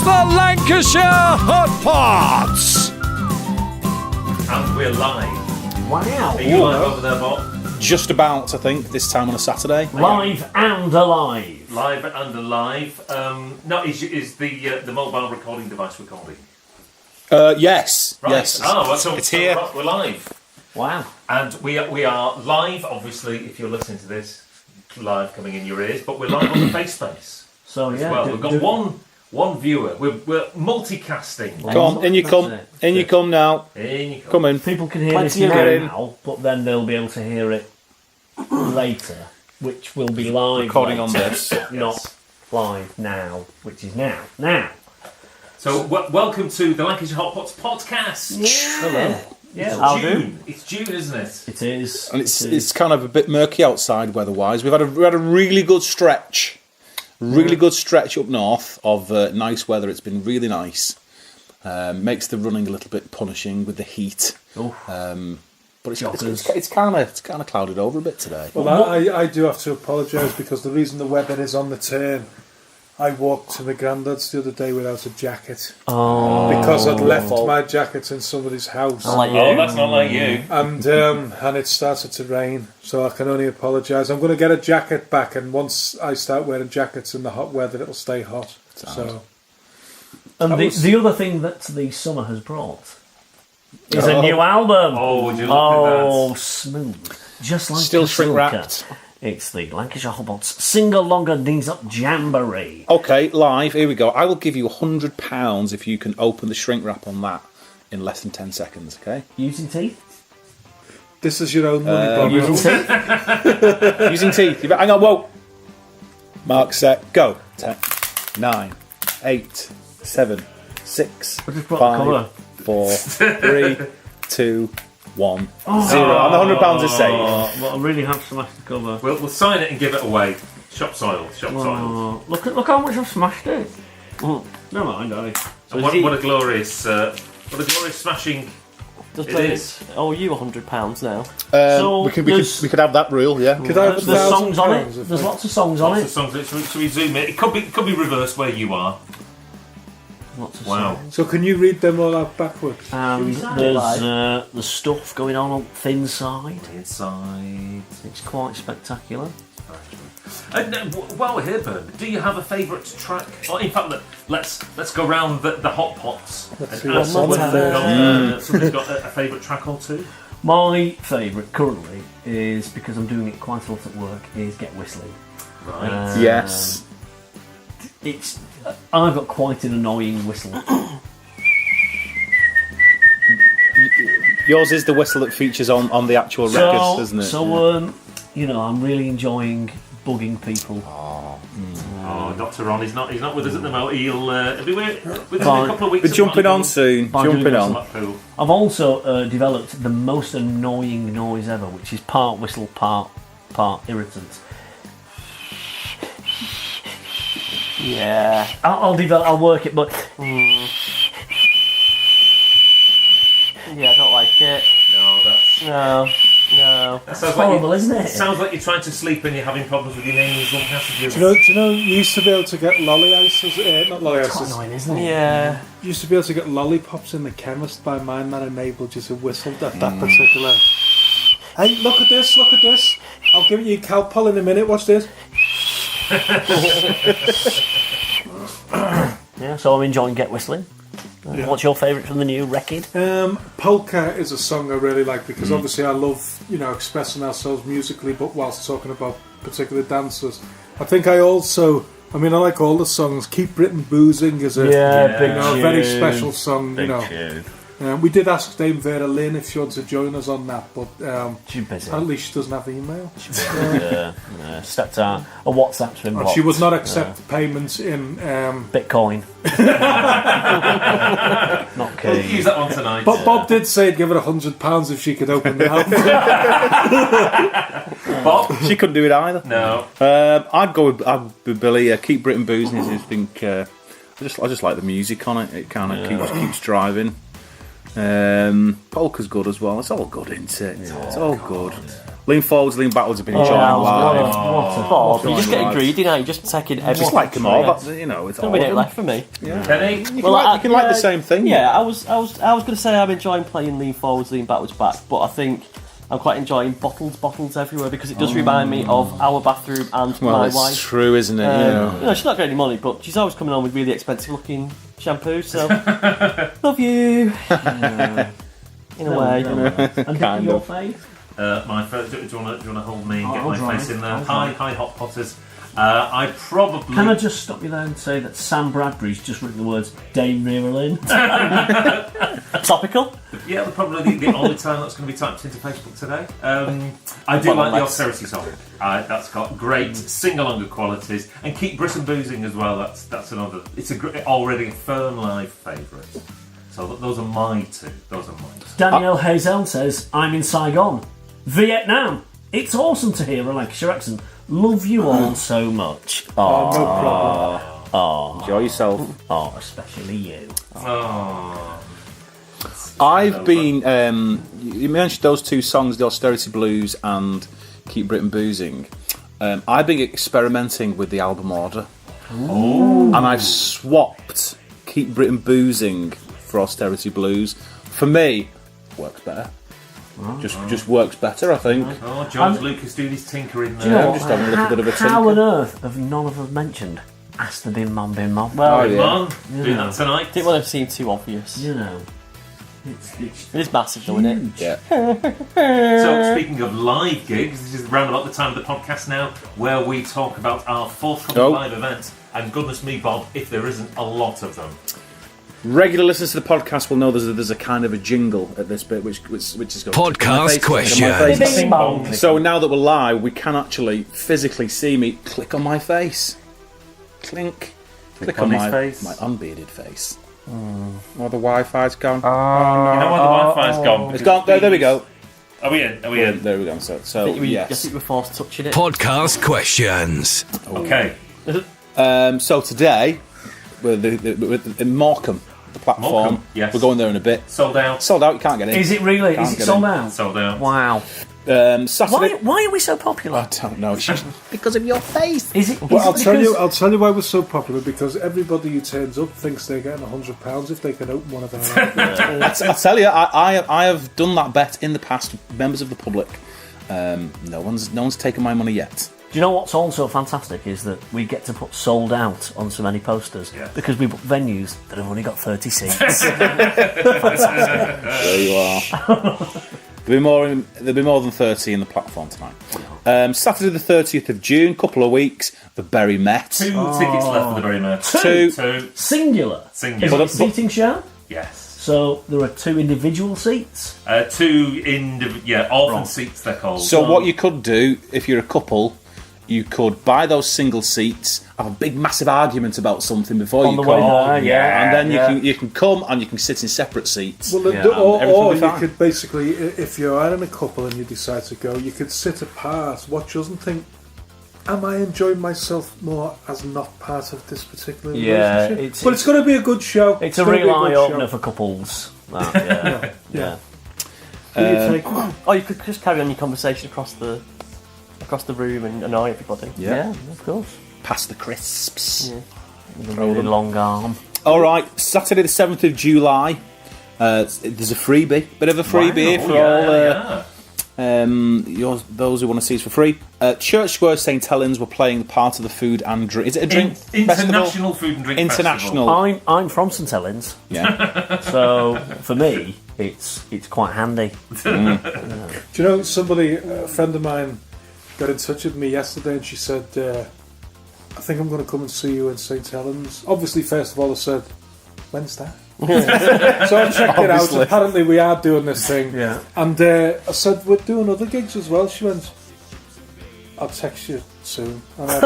the Lancashire Hotpots. And we're live. Wow. Are you live over there, Bob? Just about, I think, this time on a Saturday. Live and alive. Live and alive. No, is the mobile recording device recording? Yes. Right. Yes. Oh, so it's here. So we're live. Wow. And we are live, obviously, if you're listening to this, live coming in your ears, but we're live on the face space So as yeah, well. We've got one viewer. We're multicasting. Come on, in you come. In you come now. In you Come in. People can hear Plenty this of it. now, but then they'll be able to hear it later, which will be live. Recording on later, this. not live now, which is now. Now. So welcome to the Lancashire Hotpots podcast. Hello. Yeah, It's I'll June. do. It's June, isn't it? It is. And it's kind of a bit murky outside weather-wise. We had a really good stretch. Good stretch up north of nice weather. It's been really nice. Makes the running a little bit punishing with the heat. But it's kind of clouded over a bit today. Well, I do have to apologise because the reason the weather is on the turn, I walked to my granddad's the other day without a jacket. Oh. Because I'd left my jacket in somebody's house. Like you. Oh, that's not like you. And it started to rain, so I can only apologise. I'm going to get a jacket back, and once I start wearing jackets in the hot weather, it'll stay hot. So. And the other thing that the summer has brought is a new album. Oh, would you look at that? Oh, smooth. Just like Still a shrink silker. wrapped. It's the Lancashire Hotpots Single Longer Knees Up Jamboree. Okay, live. Here we go. I will give you £100 if you can open the shrink wrap on that in less than 10 seconds. Okay. Using teeth? This is your own money, Bob. Using teeth? Using teeth. Hang on. Whoa. Mark, set, go. 10, 9, 8, 7, 6, I just brought the cover. 5, 4, 3, 2, 1, 0. And the £100 is safe. Well, I really have smashed the cover. We'll sign it and give it away. Shop soiled. Oh, look how much I've smashed it. Oh, never mind, darling. And what a glorious smashing it is. Oh, you £100 now. So we could have that rule, yeah. Could I have There's songs on it. £1,000 There's lots of songs on Lots it. of songs. So we zoom in. It could be reversed where you are. Lots of Wow. songs. So can you read them all out backwards? There's stuff going on thin side. Inside. It's quite spectacular. While we're here, Bern, do you have a favourite track? Or in fact, let's go round the hot pots Let's see and what's ask on whether somebody's got a favourite track or two. My favourite currently is, because I'm doing it quite a lot at work, is Get Whistling. Right. Yes. I've got quite an annoying whistle. Yours is the whistle that features on the actual records, isn't it? So, I'm really enjoying bugging people. Oh, Dr. Ron, he's not with us at the moment. He'll be with us in a couple of weeks. We're jumping on soon. Jumping on. Blackpool. I've also developed the most annoying noise ever, which is part whistle, part irritant. Yeah. I'll work it, but Yeah, I don't like it. No, that's... No. That sounds horrible, like isn't it? Sounds like you're trying to sleep and you're having problems with your names. Do you know, you used to be able to get lolly ices, not lolly it's quite ices. annoying, isn't it? Yeah. You used to be able to get lollipops in the chemist by mine that enabled you to whistle that particular. Hey, look at this. I'll give you Calpol in a minute. Watch this. Yeah, so I'm enjoying Get Whistling. What's your favourite from the new record? Polka is a song I really like because obviously I love, expressing ourselves musically, but whilst talking about particular dancers. I think I like all the songs. Keep Britain Boozing is a very special song. Tune. We did ask Dame Vera Lynn if she wants to join us on that, but She's busy. at least she doesn't have email. Stepped out a WhatsApp's been And blocked. she would not accept payments in. Bitcoin. Not We'll keen. use that one tonight. But Bob did say he'd give her £100 if she could open the album. Bob? She couldn't do it either. No. I'd go with Billy. Keep Britain Boozing. I think I just like the music on it. It kind of keeps driving. Polka's good as well. It's all good, isn't it? It's all good. Lean forwards, lean backwards have been enjoying live. Bob, you're just getting greedy now. You're just taking every. Just like them all, but, you know, it's all There's no of minute them. left for me. Kenny? You can like the same thing. Yeah, I was going to say I'm enjoying playing lean forwards, lean backwards, back, but I think I'm quite enjoying bottles everywhere because it does remind me of our bathroom and Well, my it's wife. true, isn't it? You know, she's not getting any money, but she's always coming on with really expensive looking shampoo. So love you. In a way. And Kind your of. fave? My first, do you want to hold me and get I'll my drive. face in there? I'll Hi, Hot Potters. I probably. Can I just stop you there and say that Sam Bradbury's just written the words Dame Rear in? Topical. Yeah, probably the only time that's going to be typed into Facebook today. I do like the austerity song. That's got great sing-along qualities, and Keep Britain Boozing as well. That's another. It's already a firm live favourite. So those are my two. Danielle Hazel says, I'm in Saigon, Vietnam. It's awesome to hear a Lancashire accent. Love you all so much. No problem. Enjoy yourself. Oh, especially you. I've been. You mentioned those two songs, the Austerity Blues and Keep Britain Boozing. I've been experimenting with the album order. And I've swapped Keep Britain Boozing for Austerity Blues. For me, works better. Just works better, I think. Oh, George Lucas doing his tinkering there. Do you know I'm what? just having a little bit of a How tinker. on earth have none of them mentioned Asta Bin Man Bin Man? Well, yeah. Come on, doing that tonight. I didn't want to seem too obvious. You know, It is massive, though, isn't it? Yeah. So, speaking of live gigs, this is round about the time of the podcast now where we talk about our forthcoming live events. And goodness me, Bob, if there isn't a lot of them. Regular listeners to the podcast will know there's a kind of a jingle at this bit, which is going Podcast question. Bing bong. So now that we're live, we can actually physically see me click on my face. Click on his my face. my unbearded face. Oh, the Wi-Fi's gone. You know where the Wi-Fi's gone? It's gone. There we go. Are we in? There we go. So I think yes. you were forced touching it. Podcast questions. Okay. So today, we're in Morecambe, the platform. Morecambe, yes. We're going there in a bit. Sold out. Sold out. You can't get in. Is it really? Can't Is it get sold in. out? Sold out. Wow. Saturday. Why are we so popular? I don't know. It's just because of your face. Is it? Well, is it I'll tell you why we're so popular, because everybody who turns up thinks they're getting £100 if they can open one of our I tell you, I have done that bet in the past. Members of the public. No one's taken my money yet. Do you know what's also fantastic is that we get to put sold out on so many posters because we book venues that have only got 30 seats. There you are. There'll be more than 30 in the platform tonight. Saturday the 30th of June, couple of weeks, the Bury Met. 2 tickets left for the very match. Two. Singular. Singular. Is it a seating show? Yes. So there are 2 individual seats. 2 orphan seats they're called. So what you could do, if you're a couple, you could buy those single seats, have a big massive argument about something before On you the come, way there, and then you can come and you can sit in separate seats. Well, Yeah. or Everything will be you fine. could basically, if you're in a couple and you decide to go, you could sit apart, watch us, and think, am I enjoying myself more as not part of this particular Yeah, relationship? But it's going to be a good show. It's a gonna be real good eye show. opener for couples. That, yeah. Who do you take? Oh, you could just carry on your conversation across the room and annoy everybody. Yeah, of course. Pass the crisps. With a really long arm. All right, Saturday the 7th of July. There's a freebie, bit of a freebie for all. Those who want to see us for free. Church Square St Helens were playing part of the food and drink. Is it a drink International festival? Food and Drink International. Festival. I'm from St Helens, Yeah. so for me it's quite handy. Do you know, a friend of mine, got in touch with me yesterday and she said, I think I'm going to come and see you in St Helens. Obviously, first of all, I said, when's that? So I checked it out. Obviously. Apparently we are doing this thing. Yeah. And I said, we're doing other gigs as well. She went, I'll text you soon. And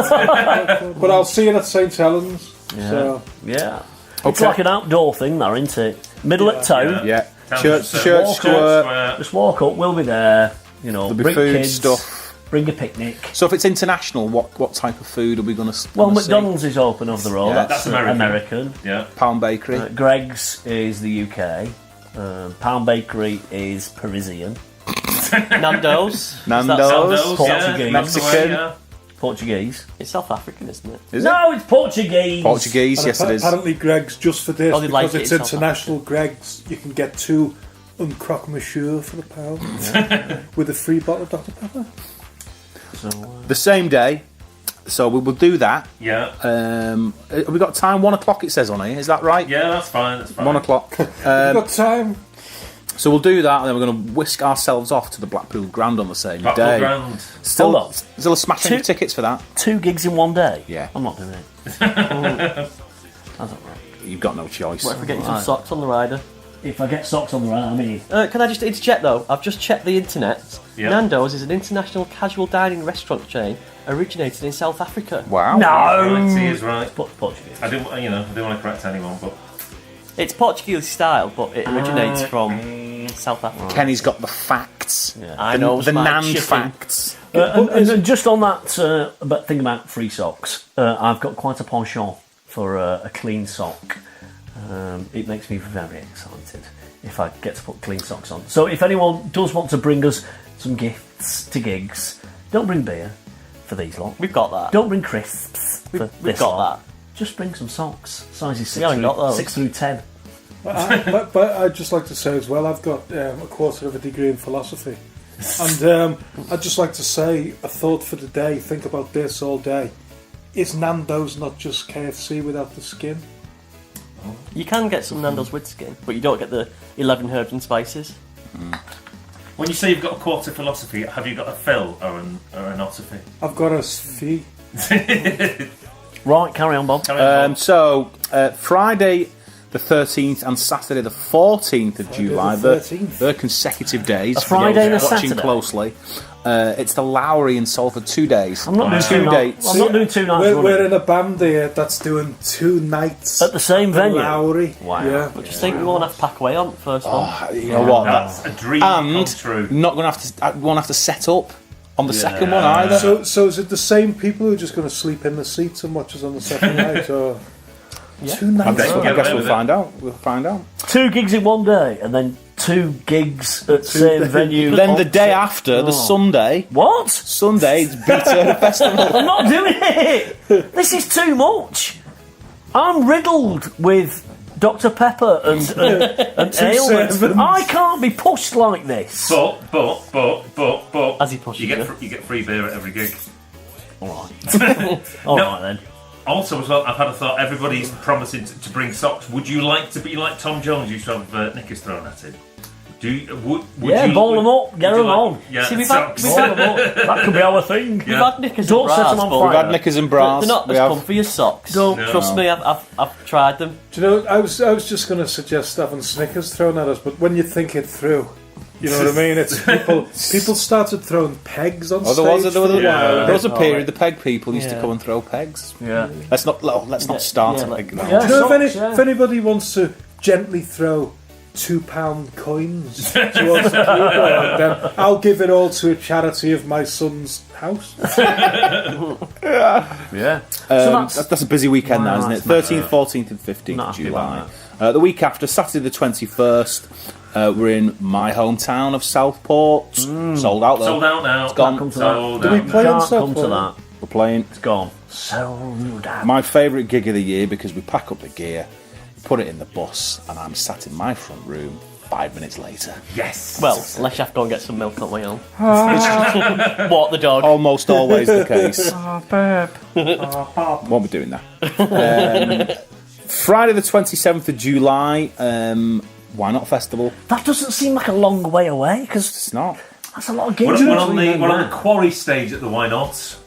but I'll see you at St Helens. Yeah. So, Yeah. It's Okay. like an outdoor thing, there, isn't it? Middle at town. Yeah. Town Church Centre. Square. Just walk up. We'll be there. You know, There'll be bring food, kids, stuff. bring a picnic. So if it's international, what type of food are we going to? Well, McDonald's is open over the road. Yeah. That's That's American. Yeah. Pound Bakery. Greg's is the UK. Pound Bakery is Parisian. Nando's. Is that Nando's. Portuguese. Mexican. Portuguese. It's South African, isn't it? Is No, it's Portuguese. Portuguese, And yes it is. apparently Greg's just for this, Oh, they like because it it's in South international Greg's, you can get 2 croque monsieur for the pound with a free bottle of Dr Pepper. So, The same day, so we will do that. Yeah. Have we got time? 1 o'clock it says on here, is that right? Yeah, that's fine. That's fine. 1 o'clock. You've got time. So we'll do that, and then we're going to whisk ourselves off to the Blackpool Grand on the same Blackpool day. Grand. Still Hold on. a smashing of tickets for that. 2 gigs in one day? Yeah. I'm not doing it. That's not right. You've got no choice. What if we get you some socks on the rider? If I get socks on the right, I mean... Can I just interject though? I've just checked the internet. Yeah. Nando's is an international casual dining restaurant chain originated in South Africa. Wow. Right, he is right. Portuguese. I didn't want to correct anyone, but It's Portuguese style, but it originates from South Africa. Kenny's got the facts. Yeah. I know The my Nan shipping. facts. And just on that about thing about free socks, I've got quite a penchant for a clean sock. It makes me very excited if I get to put clean socks on. So if anyone does want to bring us some gifts to gigs, don't bring beer for these lot. We've got that. Don't bring crisps for We've this got lot. that. Just bring some socks. Sizes We haven't got those. 6 through 10. But I'd just like to say as well, I've got a quarter of a degree in philosophy. And I'd just like to say, a thought for the day, think about this all day. Is Nando's not just KFC without the skin? You can get some Nando's with skin, but you don't get the 11 herbs and spices. when you say you've got a quarter philosophy, have you got a fill or an osophy? I've got a fee. Right, carry on, Bob. So, Friday the 13th and Saturday the 14th of July, the 13th. they're consecutive days. A for Friday those and a watching Saturday? closely. It's the Lowry in Salford, 2 days. I'm not doing Two 2 dates. nights. I'm not doing 2 nights We're running. in a band here that's doing 2 nights At the same in venue? Lowry. Wow. Yeah. But just think we won't have to pack away on the first one. You know what? That's a dream come And true. not going to have to. Won't have to set up on the second one either. So is it the same people who are just going to sleep in the seats and watch us on the second night, or 2 I nights? guess, Yeah, I guess yeah, we'll yeah. find out. We'll find out. 2 gigs in one day, and then 2 gigs at same venue. Then the on- day after, the Sunday. What? Sunday, it's Beta Festival. I'm not doing it. This is too much. I'm riddled with Dr Pepper and ailments. servants. I can't be pushed like this. But As he pushes you you. get free beer at every gig. All right. All right then. Also, as well, I've had a thought. Everybody's promising to bring socks. Would you like to be like Tom Jones used to have knickers thrown at him? Would Yeah, you, ball them up, would get you them like- on. Yeah, See, we've socks. had- Ball 'em up. That could be our thing. We've had knickers Don't and set bras, them on but fire. We've had knickers and bras. they're not We as have- comfy as socks. Don't. Trust me, I've tried them. Do you know, I was just going to suggest having Snickers thrown at us, but when you think it through, you know what I mean? It's people started throwing pegs on Oh, stage. there was a period the peg people used to Yeah. come and throw pegs. Yeah. Let's not start yeah, it. like- No. Yeah. Do you know if, Socks, if anybody wants to gently throw £2 coins towards the people, then I'll give it all to a charity of my son's house. Yeah. So That's a busy weekend now, Wow, isn't it? that's 13th, 14th and 15th Not of happy about July. The week after, Saturday the 21st, we're in my hometown of Southport. Sold out though. Sold out now. It's gone. Come to Sold Do we out. play in Can't come to Southport? that. We're playing. It's gone. Sold out. My favourite gig of the year because we pack up the gear, put it in the bus, and I'm sat in my front room 5 minutes later. Yes. Well, unless you have to go and get some milk on my own. Walk the dog. Almost always the case. Won't be doing that. Friday the 27th of July, Why Not Festival. That doesn't seem like a long way away, because It's not. that's a lot of we're gigs. on between the them. quarry stage at the Why Not?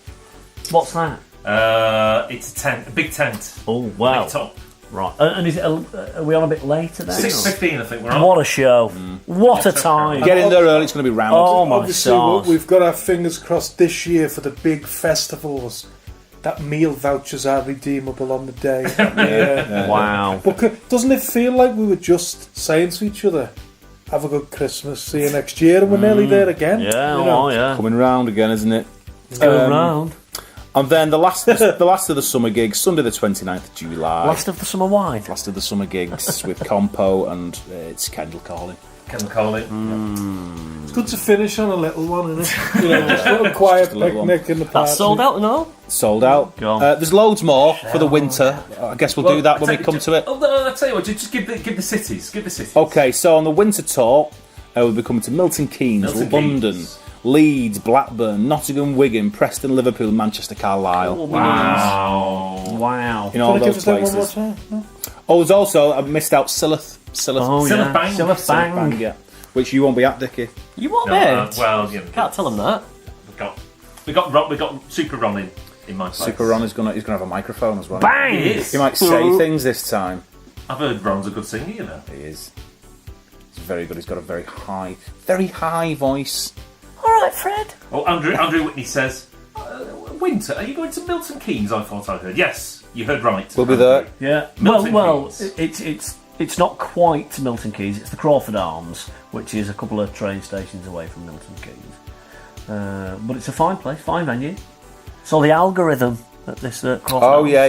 What's that? It's a tent, a big tent. Oh, wow. Big top. Right. And is it are we on a bit later then? 6:15, I think we're on. What a show. What a time. Get in there early, it's going to be rammed. Oh, my Obviously, stars. we've got our fingers crossed this year for the big festivals. That meal vouchers are redeemable on the day. Yeah. Wow. But doesn't it feel like we were just saying to each other, have a good Christmas, see you next year, and we're nearly there again? Yeah, you know? oh, yeah. Coming round again, isn't it? It's going round. And then the last of the summer gigs, Sunday the 29th of July. Last of the summer wine. Last of the summer gigs with Compo and it's Kendall calling. Can we call it? It's good to finish on a little one, isn't it? You know, just a little quiet a little picnic in the park. That's sold out and all. Sold out. Go on. There's loads more for the winter. I guess we'll do that when we come to it. Oh, no, I'll tell you what, just give the cities. Give the cities. Okay, so on the winter tour, we'll be coming to Milton Keynes, Milton London, Keynes. Leeds, Blackburn, Nottingham, Wigan, Preston, Liverpool, Manchester, Carlisle. Wow. In all Can I give those us that one more places. time? No? Oh, there's also, I missed out Silloth. Oh, yeah. Bang. Bang. Yeah. Which you won't be at, Dickie. You want No, it? well, you know, Can't tell them that. we got Super Ron in my place. Super Ron is gonna have a microphone as well. He Bang! is. He might say things this time. I've heard Ron's a good singer, you know. He is. He's very good. He's got a very high voice. All right, Fred. Oh, Andrew Whitney says, winter. Are you going to Milton Keynes? I thought I heard. Yes, you heard right. We'll be there. Yeah. Milton Well, Keynes. it's not quite Milton Keynes. It's the Craufurd Arms, which is a couple of train stations away from Milton Keynes. But it's a fine place, fine venue. Saw the algorithm at this Craufurd Oh Arms. yeah.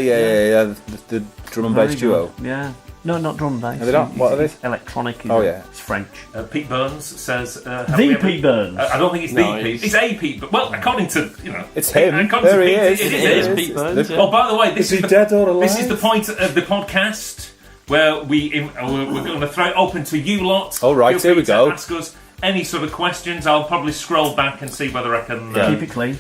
The drum and Very bass duo. good. Yeah. No, not drum and bass. No, they don't? What are they? It's electronic. Oh, yeah. It's French. Pete Burns says, Pete Burns. I don't think it's No, the Pete. It's a Pete. But well, according to It's him. according There to he Pete, is. It It is is him. Pete Burns. Oh, by the way, this Is he dead or alive? This is the point of the podcast where we're going to throw it open to you lot. All right, Feel here we free to go. Ask us any sort of questions. I'll probably scroll back and see whether I can Keep it clean.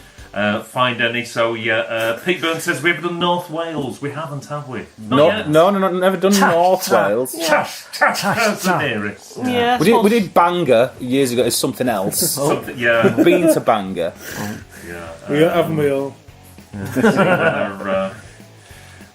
find any. So yeah, Pete Burns says we haven't done North Wales. We haven't, have we? No, never done North Wales. That's the nearest. Yeah. We did Bangor years ago as something else. Something, yeah. Been to Bangor. Haven't we all?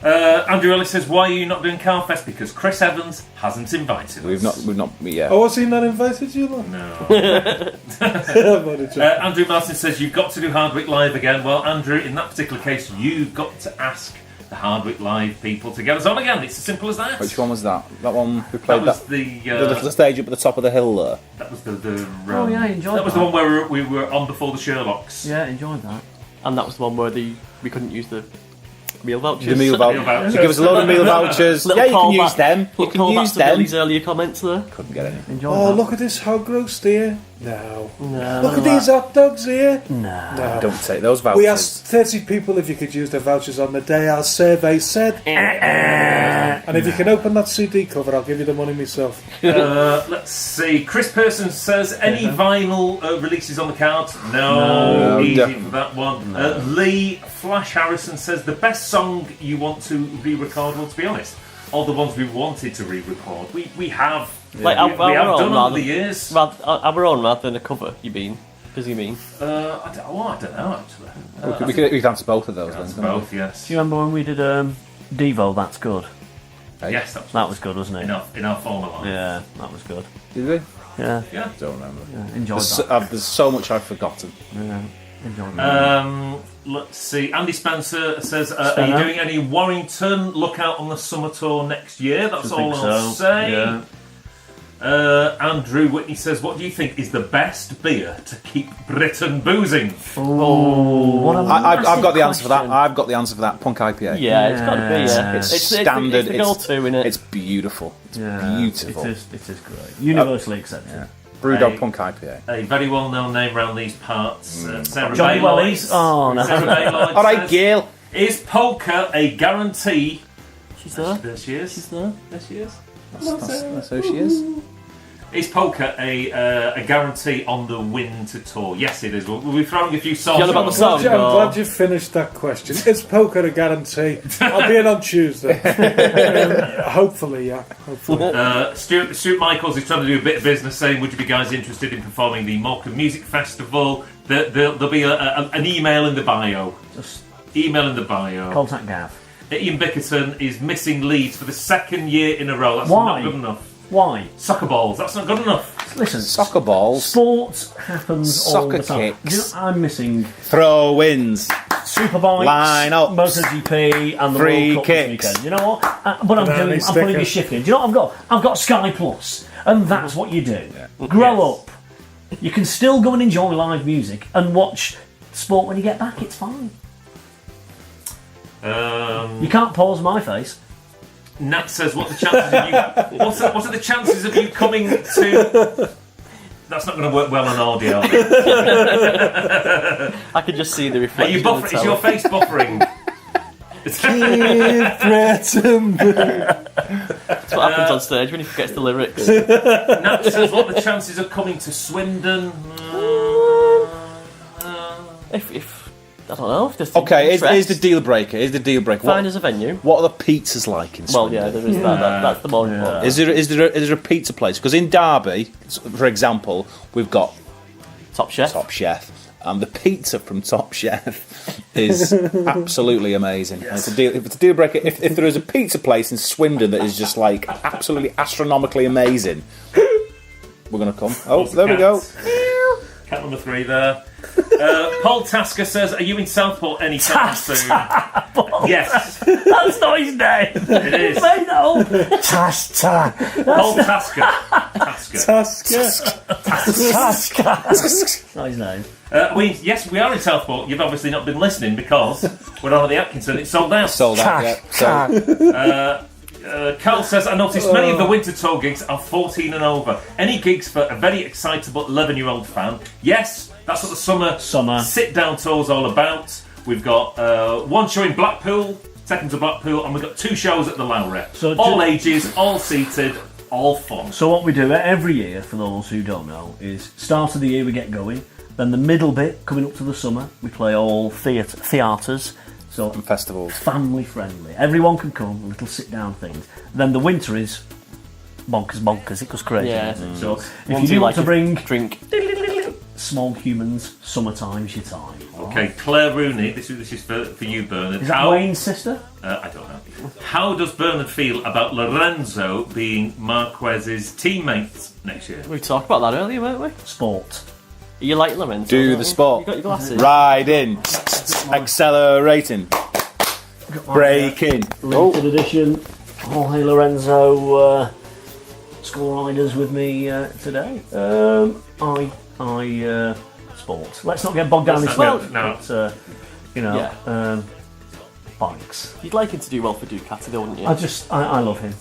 Andrew Ellis says, "Why are you not doing Carfest?" Because Chris Evans hasn't invited us. We've not. Yeah. Oh, has he not invited you, lot? No. I'm only joking. Andrew Martin says you've got to do Hardwick Live again. Well, Andrew, in that particular case, you've got to ask the Hardwick Live people to get us on again. It's as simple as that. Which one was that? That one we That played. was The the little stage up at the top of the hill there. that was the Oh, yeah, I enjoyed that was the that. one where we were on before the Sherlocks. Yeah, enjoyed that. And that was the one where we couldn't use the meal vouchers. The meal Meal vouchers. vouchers. You give us a load of meal vouchers. Little Yeah, you can callback- use them. You little can callback use to them. Billy's earlier comments there. Couldn't get any. Enjoyed Oh, that. look at this hog roast here. No. No. Look at these hot dogs here. Nah. No. Don't take those vouchers. We asked 30 people if you could use their vouchers on the day. Our survey said. And if you can open that CD cover, I'll give you the money myself. Let's see. Chris Person says any vinyl releases on the cards? No, easy definitely. for that one. Lee Flash Harrison says the best song you want to re-record. Well, to be honest, all the ones we wanted to re-record, we have. Like we our have own done over rather- the years. Our own rather than a cover, you mean? Does he mean? I don't know actually. We could answer both of those. That's then, couldn't we? both, yes. Do you remember when we did Devo? That's good. Yes, That was good, wasn't it? in our former life. Yeah, that was good. Did we? Yeah, Yeah. Don't remember. enjoyed There's so much I've forgotten. that. Enjoyed that. Let's see. Andy Spencer says, "Are you doing any Warrington? Look out on the summer tour next year." That's I all think I'll so. say. Yeah. Andrew Whitney says, "What do you think is the best beer to keep Britain boozing?" What a I've got the answer for that. question. I've got the answer for that. Punk IPA. Yeah, it's got to be. Yeah, It's it's standard. It's the go-to, isn't it? It's beautiful. It's Yeah, beautiful. It is great. Universally accepted. Brewdog Hey. Punk IPA. A very well-known name around these parts. Sarah Johnny Bayloyd. Wellies. Oh, no. Sarah Bayloyd All right, says, Gail. "Is Polka a guarantee?" She's there. There she is. She's there. There she is. That's who she is. Is Polka a guarantee on the win to tour? Yes, it is. We'll be throwing a few songs. You on about the song? I'm glad you finished that question. Is poker a guarantee? I'll be in on Tuesday. Hopefully, yeah. Hopefully. Stuart Michaels is trying to do a bit of business, saying, "Would you be guys interested in performing the Morecambe Music Festival?" There'll be an email in the bio. Just Email in the bio. contact Gav. Ian Bickerton is missing Leeds for the second year in a row. That's Why? not good enough. Why? Soccer balls. That's not good enough. Listen, Soccer balls. sport happens all Soccer the time. kicks. Do you know, I'm missing Throw-ins. Superbikes, Line up. MotoGP, and the Free World Cup this kicks. weekend. You know what? But I'm Banana putting sticker. a shift in. Do you know what I've got? I've got Sky Plus, and that's what you do. Grow up. You can still go and enjoy live music and watch sport when you get back. It's fine. You can't pause my face. Nat says, "What are the chances of you? What are the chances of you coming to That's not going to work well on audio. I can just see the Are reflection. you buffering? Is your face buffering? That's what happens on stage when he forgets the lyrics. Nat says, what are the chances of coming to Swindon? If I don't know. If there's Okay, interest, here's the deal breaker. Find us a venue. What are the pizzas like in Well, Swindon? yeah, there is that. That's the more important. Is there a pizza place? Because in Derby, for example, we've got Top Chef. Top Chef, and the pizza from Top Chef is absolutely amazing. And if it's a deal breaker, if there is a pizza place in Swindon that is just like absolutely astronomically amazing, we're going to come. Oh, there we go. Cat number 3 there. Paul Tasker says, are you in Southport anytime soon? Yes. That's not his name. It is. Mate, no. Paul Tasker. That's not his name. Yes, we are in Southport. You've obviously not been listening because we're on at the Atkinson. It's sold out. Sold out, yeah. Carl says, I noticed many of the winter tour gigs are 14 and over. Any gigs for a very excitable 11-year-old fan? Yes, that's what the summer sit-down tour's all about. We've got one show in Blackpool, taken to Blackpool, and we've got 2 shows at the Lowry. So all ages, all seated, all fun. So what we do every year, for those who don't know, is start of the year we get going, then the middle bit, coming up to the summer, we play all theatres. So festivals, family friendly. Everyone can come. Little sit down things. Then the winter is bonkers. It goes crazy. Yeah. So if you do want to bring drink, small humans, summertime's your time. Okay, Claire Rooney. This is for you, Bernard. Is that Wayne's sister? I don't know. How does Bernard feel about Lorenzo being Marquez's teammate next year? We talked about that earlier, weren't we? Sport. Are you like Lorenzo? Do the sport. You got your glasses. Riding. Accelerating. Braking. Limited edition. Jorge Lorenzo school riders with me today. Sport. Let's not get bogged down in sport. No. Bikes. You'd like him to do well for Ducati, though, wouldn't you? I love him.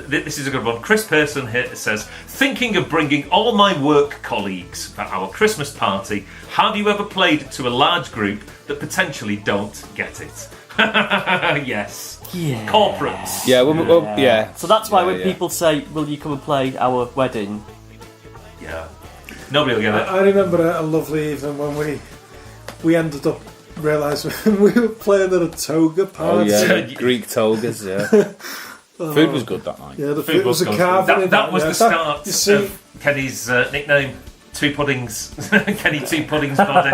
This is a good one. Chris Pearson here says, thinking of bringing all my work colleagues for our Christmas party, have you ever played to a large group that potentially don't get it? Yes. Yeah. Corporates. Yeah, yeah. So that's why when people say, will you come and play our wedding? Yeah. Nobody will get it. I remember a lovely evening when we ended up realising we were playing at a toga party. Oh yeah, Greek togas, yeah. Food was good that night. Yeah, the food was a carving. That was the start of Kenny's nickname. 2 puddings. Kenny 2 puddings body.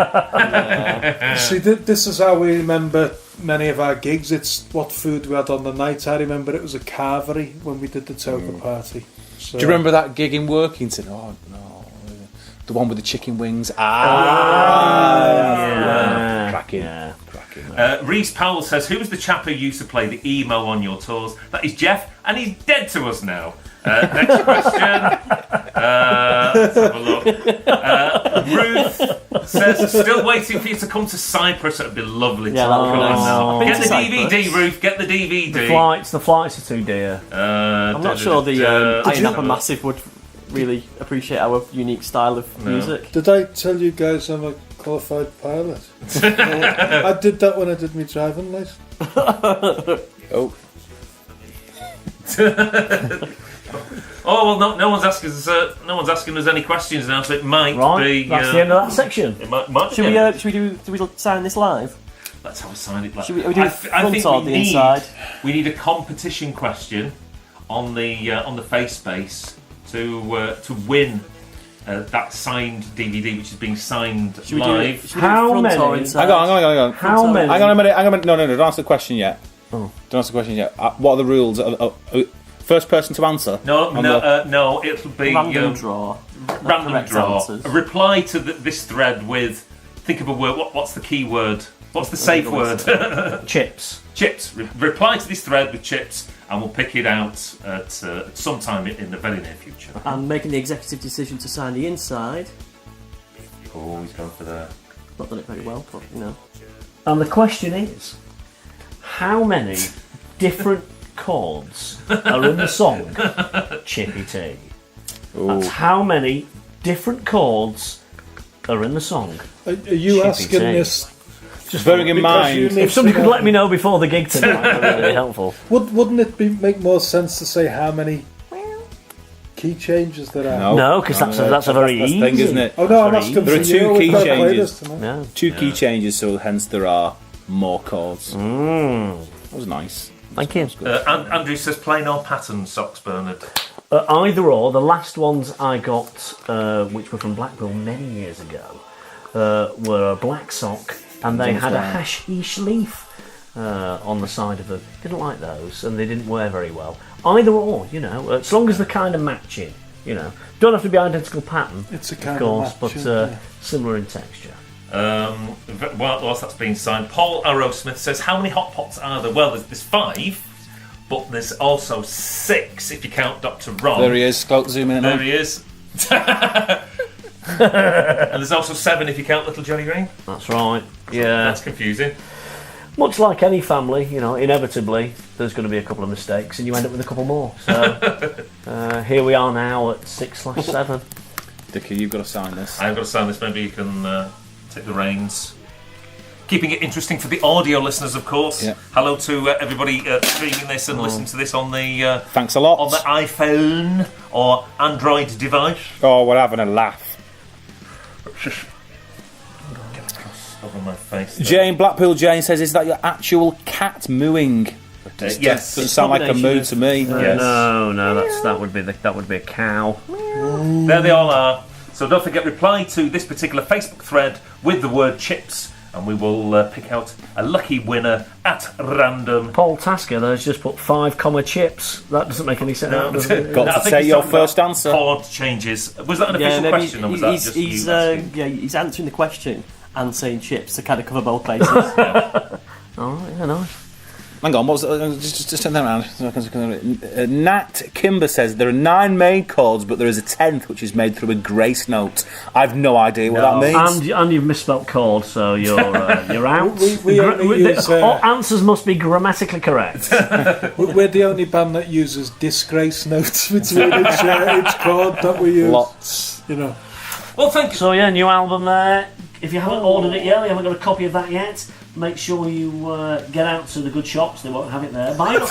See, this is how we remember many of our gigs. It's what food we had on the night. I remember it was a carvery when we did the toga party. So. Do you remember that gig in Workington? Oh no. The one with the chicken wings. Cracking. Yeah. Reese Powell says, who was the chap who used to play the emo on your tours? That is Jeff, and he's dead to us now. Next question. Let's have a look. Ruth says, still waiting for you to come to Cyprus. It'd be lovely to come now. Get the DVD, Ruth. Get the DVD. The flights are too dear. I'm not sure the Iron Apple Massive would really appreciate our unique style of music. Did I tell you guys I'm a qualified pilot? I did that when I did my driving licence. Oh. Oh well, no one's asking us. No one's asking us any questions now, so it might be. That's the end of that section. It might Should we do we sign this live? Let's have a sign it. Should we do the front or the inside? We need a competition question on the face space to win that signed DVD, which is being signed live. How many? Hang on. How many? Hang on a minute. No, don't answer the question yet. Don't answer the question yet. What are the rules? First person to answer? No, it'll be random draw. Random draw. Answers. A reply to this thread with, think of a word. What's the key word? What's the safe word? Chips. Chips. Reply to this thread with chips, and we'll pick it out at some time in the very near future. And making the executive decision to sign the inside. Oh, he's going for the. Not done it very well, but you know. And the question is, how many different chords are in the song Chippy Tea? That's how many different chords are in the song. Are you asking GPT. this? Just bearing in Because mind, you need If somebody to could know- let me know before the gig tonight, that would be really helpful. Wouldn't it make more sense to say how many key changes there are? No, because that's a very the easy thing, isn't it? Oh no, I'm Very asking There for are two you. key We've got to play changes. this tonight. No. Two key changes, so hence there are more chords. That was nice. Thank you. Andrew says plain or pattern socks, Bernard. Either or. The last ones I got, which were from Blackpool many years ago, were a black sock, and they had a hashish leaf on the side of them. Didn't like those, and they didn't wear very well. Either or, as long as they're kind of matching, Don't have to be identical pattern, It's a kind of course, of but match, yeah. similar in texture. Whilst that's being signed, Paul Arrowsmith says, how many hot pots are there? Well, there's 5, but there's also 6 if you count Dr. Ron. There he is. Zoom in. There he is. And there's also 7 if you count Little Johnny Green. That's right. Yeah. That's confusing. Much like any family, inevitably there's going to be a couple of mistakes, and you end up with a couple more. So here we are now at 6/7. Dickie, you've got to sign this. I've got to sign this. Maybe you can take the reins. Keeping it interesting for the audio listeners, of course. Yeah. Hello to everybody streaming this and listening to this on the Thanks a lot. on the iPhone or Android device. Oh, we're having a laugh. Get across over my face. Blackpool Jane says, is that your actual cat mooing? Yes. Doesn't sound like a moo to me. Yes. No, that would be a cow. There they all are. So don't forget, reply to this particular Facebook thread with the word chips, and we will pick out a lucky winner at random. Paul Tasker there's just put 5 chips. That doesn't make any sense. does it? Got I to think say he's your talking first about answer. Chord changes. Was that an official maybe question, or was that just you asking? he's answering the question and saying chips to kind of cover both bases. All right, yeah, nice. Hang on, just turn that around. Nat Kimber says there are 9 main chords, but there is a 10th which is made through a grace note. I've no idea what that means. And you've misspelt chord, so you're out. We only use, all answers must be grammatically correct. We're the only band that uses disgrace notes between each chord that we use. Lots. Well, thank you. So yeah, new album there. If you haven't ordered it yet, you haven't got a copy of that yet, make sure you get out to the good shops. They won't have it there. Buy it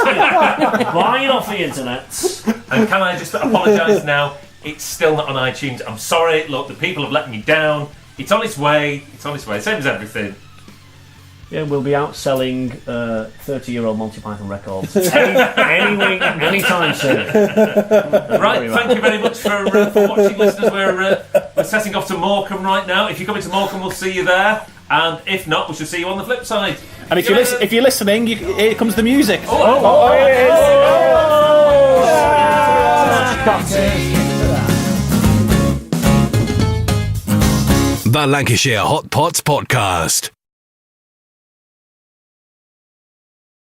off the internet. And can I just apologise now? It's still not on iTunes. I'm sorry. Look, the people have let me down. It's on its way. Same as everything. Yeah, we'll be out selling 30-year-old Monty Python records anytime soon. Right, thank you very much for watching, listeners. We're setting off to Morecambe right now. If you're coming to Morecambe, we'll see you there. And if not, we shall see you on the flip side. And if you're listening, here comes the music. The Lancashire Hotpots podcast.